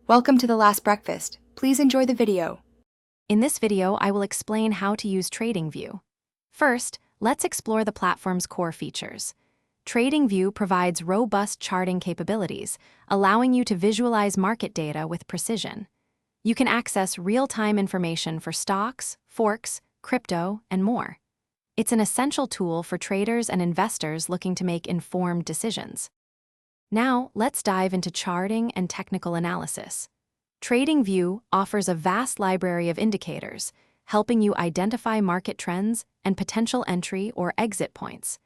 Welcome to The Last Breakfast. Please enjoy the video. In this video, I will explain how to use TradingView. First, let's explore the platform's core features. TradingView provides robust charting capabilities, allowing you to visualize market data with precision. You can access real-time information for stocks, forks, crypto, and more. It's an essential tool for traders and investors looking to make informed decisions. Now, let's dive into charting and technical analysis. TradingView offers a vast library of indicators, helping you identify market trends and potential entry or exit points.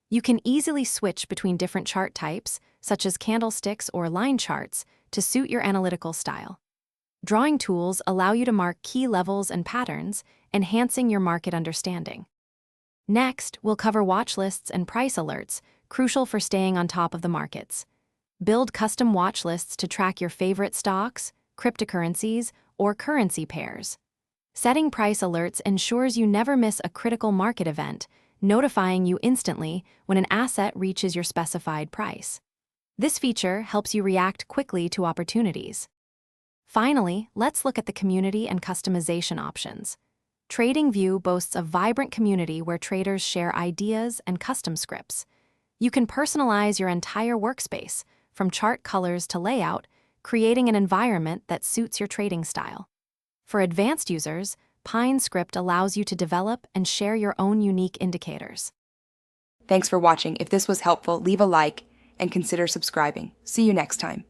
You can easily switch between different chart types, such as candlesticks or line charts, to suit your analytical style. Drawing tools allow you to mark key levels and patterns, enhancing your market understanding. Next, we'll cover watch lists and price alerts, crucial for staying on top of the markets. Build custom watch lists to track your favorite stocks, cryptocurrencies, or currency pairs. Setting price alerts ensures you never miss a critical market event, notifying you instantly when an asset reaches your specified price. This feature helps you react quickly to opportunities. Finally, let's look at the community and customization options. TradingView boasts a vibrant community where traders share ideas and custom scripts. You can personalize your entire workspace, from chart colors to layout, creating an environment that suits your trading style. For advanced users, PineScript allows you to develop and share your own unique indicators. Thanks for watching. If this was helpful, leave a like and consider subscribing. See you next time.